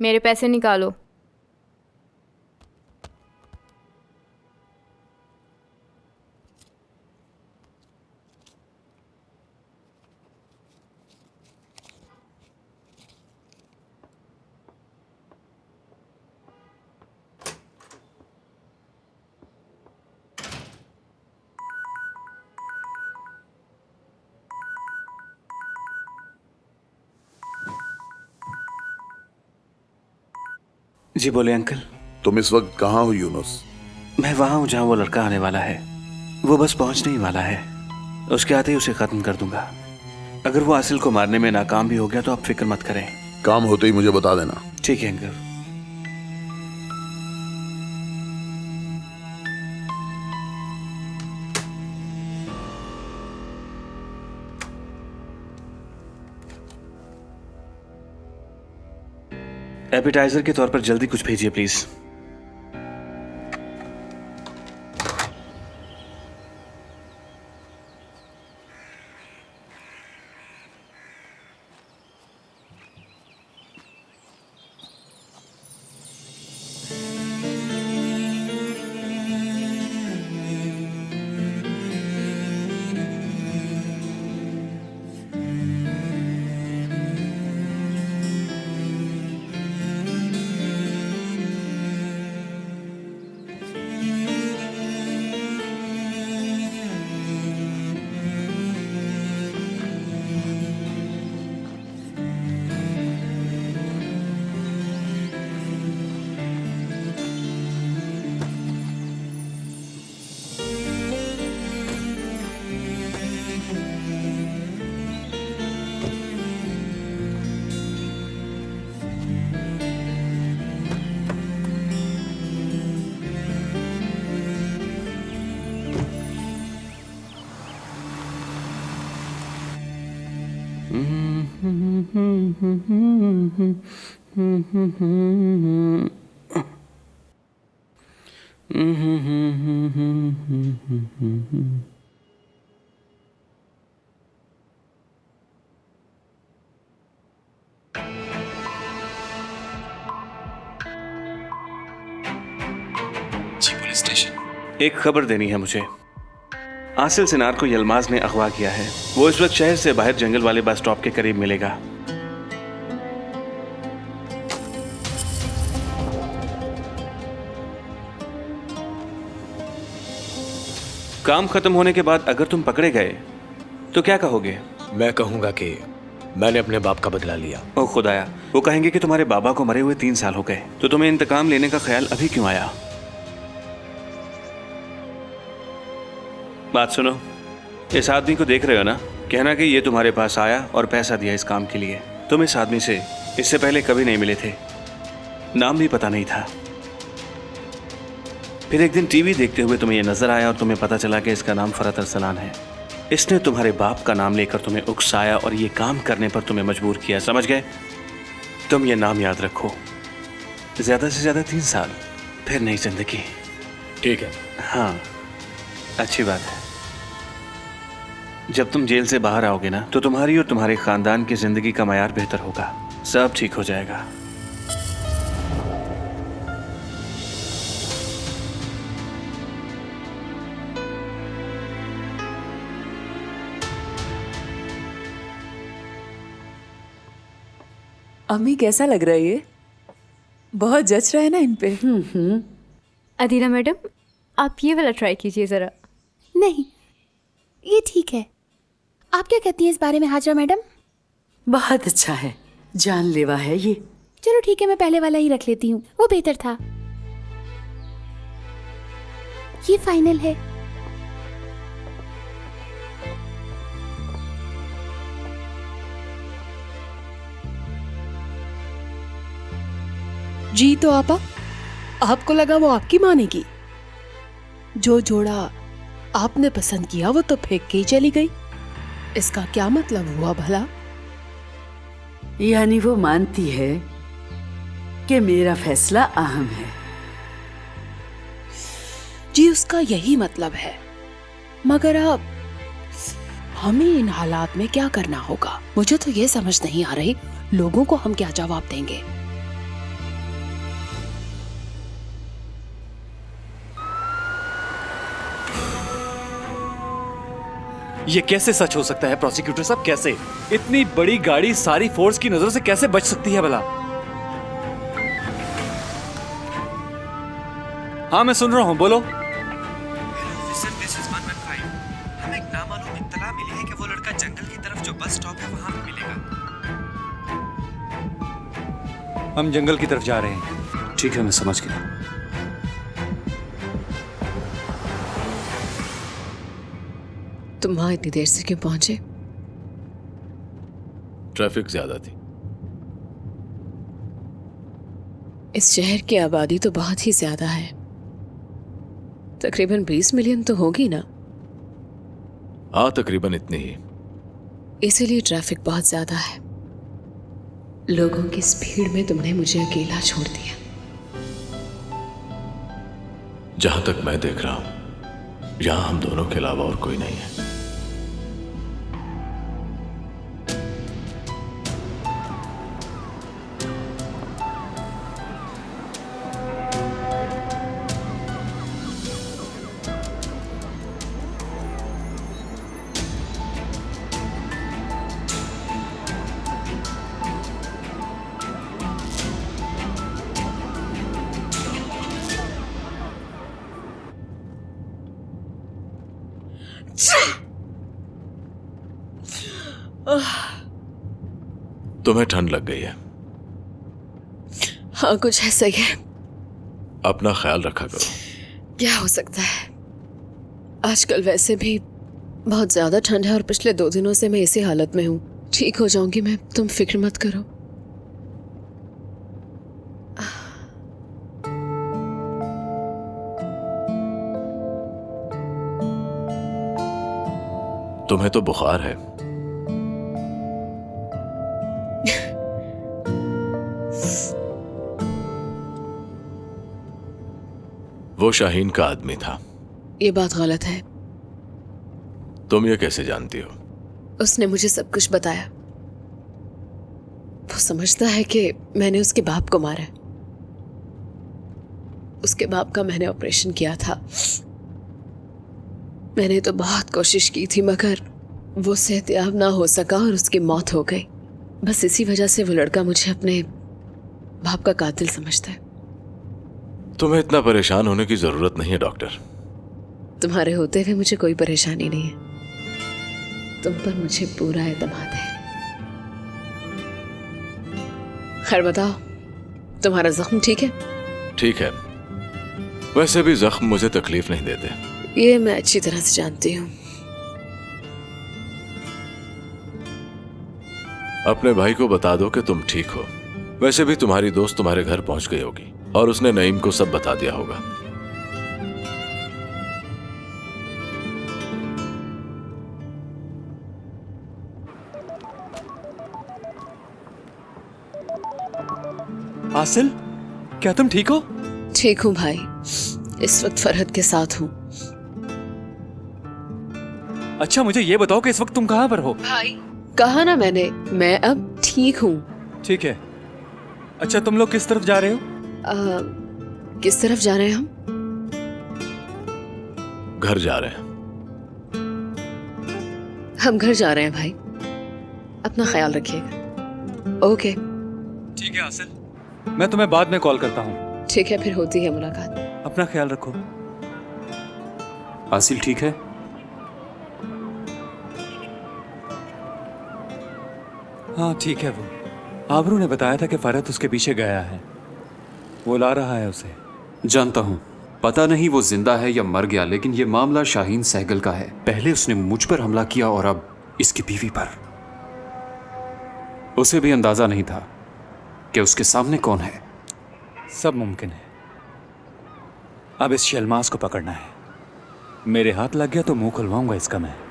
मेरे पैसे निकालो। जी बोले अंकल। तुम इस वक्त कहाँ हो यूनुस? मैं वहां हूं जहां वो लड़का आने वाला है। वो बस पहुंचने ही वाला है। उसके आते ही उसे खत्म कर दूंगा। अगर वो आसिल को मारने में नाकाम भी हो गया तो आप फिक्र मत करें। काम होते ही मुझे बता देना। ठीक है अंकल। एपिटाइजर के तौर पर जल्दी कुछ भेजिए प्लीज। Ji police station. एक खबर देनी है मुझे। आसिल सिनार को यलमाज ने अगवा किया है। वो इस वक्त शहर से बाहर जंगल वाले बस स्टॉप के करीब मिलेगा। काम खत्म होने के बाद अगर तुम पकड़े गए तो क्या कहोगे? मैं कहूंगा कि मैंने अपने बाप का बदला लिया। ओ खुदाया, वो कहेंगे कि तुम्हारे बाबा को मरे हुए 3 साल हो गए, तो तुम्हें इंतकाम लेने का ख्याल अभी क्यों आया? बात सुनो, इस आदमी को देख रहे हो ना? कहना कि ये तुम्हारे पास आया और पैसा दिया इस काम के लिए। तुम इस आदमी से इससे पहले कभी नहीं मिले थे, नाम भी पता नहीं था। फिर एक दिन टीवी देखते हुए तुम्हें यह नजर आया और तुम्हें पता चला कि इसका नाम फरत अरसलान है। इसने तुम्हारे बाप का नाम लेकर तुम्हें उकसाया और ये काम करने पर तुम्हें मजबूर किया, समझ गए? तुम ये नाम याद रखो। ज्यादा से ज्यादा 3 साल, फिर नई जिंदगी। ठीक है। हाँ, अच्छी बात है। जब तुम जेल से बाहर आओगे ना, तो तुम्हारी और तुम्हारे खानदान की जिंदगी का मयार बेहतर होगा। सब ठीक हो जाएगा। अम्मी कैसा लग रहा है ये? बहुत जच रहा है ना इन पे। अदीना मैडम, आप ये वाला ट्राई कीजिए ज़रा। नहीं, ये ठीक है। आप क्या कहती हैं इस बारे में हाजरा मैडम? बहुत अच्छा है, जानलेवा है ये। चलो ठीक है, मैं पहले वाला ही रख लेती हूँ, वो बेहतर था। ये फाइनल है। जी तो आपा, आपको लगा वो आपकी मानेगी? जो जोड़ा आपने पसंद किया वो तो फेंक के ही चली गई। इसका क्या मतलब हुआ भला? यानी वो मानती है कि मेरा फैसला अहम है। जी उसका यही मतलब है। मगर अब हमें इन हालात में क्या करना होगा? मुझे तो ये समझ नहीं आ रही, लोगों को हम क्या जवाब देंगे? ये कैसे सच हो सकता है प्रोसिक्यूटर साहब? कैसे इतनी बड़ी गाड़ी सारी फोर्स की नजरों से कैसे बच सकती है भला? हाँ मैं सुन रहा हूँ, बोलो। Officer, this is 115। हमें एक नामालूम इत्तला मिली है कि वो लड़का जंगल की तरफ जो बस स्टॉप है वहां पे मिलेगा। हम जंगल की तरफ जा रहे हैं। ठीक है, मैं समझ गया। तुम वहां इतनी देर से क्यों पहुंचे? ट्रैफिक ज्यादा थी। इस शहर की आबादी तो बहुत ही ज्यादा है, तकरीबन 20 मिलियन तो होगी ना? हाँ, तकरीबन इतनी ही। इसीलिए ट्रैफिक बहुत ज्यादा है। लोगों की इस भीड़ में तुमने मुझे अकेला छोड़ दिया। जहां तक मैं देख रहा हूं, यहां हम दोनों के अलावा और कोई नहीं है। तुम्हें ठंड लग गई है? हाँ, कुछ ऐसा ही है। अपना ख्याल रखा करो। क्या हो सकता है, आजकल वैसे भी बहुत ज्यादा ठंड है और पिछले 2 दिनों से मैं इसी हालत में हूँ। ठीक हो जाऊंगी मैं, तुम फिक्र मत करो। तुम्हें तो बुखार है। वो शाहीन का आदमी था। ये बात गलत है। तुम ये कैसे जानती हो? उसने मुझे सब कुछ बताया। वो समझता है कि मैंने उसके बाप को मारा है। उसके बाप का मैंने ऑपरेशन किया था। मैंने तो बहुत कोशिश की थी, मगर वो सेहतयाब ना हो सका और उसकी मौत हो गई। बस इसी वजह से वो लड़का मुझे अपने बाप का कातिल समझता है। तुम्हें इतना परेशान होने की जरूरत नहीं है डॉक्टर। तुम्हारे होते हुए मुझे कोई परेशानी नहीं है। तुम पर मुझे पूरा एतमाद है। खैर बताओ, तुम्हारा जख्म ठीक है? ठीक है, वैसे भी जख्म मुझे तकलीफ नहीं देते। ये मैं अच्छी तरह से जानती हूँ। अपने भाई को बता दो कि तुम ठीक हो। वैसे भी तुम्हारी दोस्त तुम्हारे घर पहुंच गई होगी और उसने नईम को सब बता दिया होगा। आसिल, क्या तुम ठीक हो? ठीक हूँ भाई, इस वक्त फरहद के साथ हूँ। अच्छा मुझे ये बताओ कि इस वक्त तुम कहाँ पर हो? भाई कहा ना मैंने, मैं अब ठीक हूँ। ठीक है। अच्छा तुम लोग किस तरफ जा रहे हो? किस तरफ जा रहे हैं हम? घर जा रहे हैं। हम घर जा रहे हैं भाई। अपना ख्याल रखिएगा। ओके। ठीक है आसिल, मैं तुम्हें बाद में कॉल करता हूँ। ठीक है, फिर होती है मुलाकात। अपना ख्याल रखो। आसिल ठीक है? हाँ ठीक है। वो आबरू ने बताया था कि फरहद उसके पीछे गया है, वो ला रहा है उसे। जानता हूँ, पता नहीं वो जिंदा है या मर गया, लेकिन ये मामला शाहीन सहगल का है। पहले उसने मुझ पर हमला किया और अब इसकी बीवी पर। उसे भी अंदाजा नहीं था कि उसके सामने कौन है। सब मुमकिन है। अब इस शलमास को पकड़ना है। मेरे हाथ लग गया तो मुंह खुलवाऊंगा इसका मैं।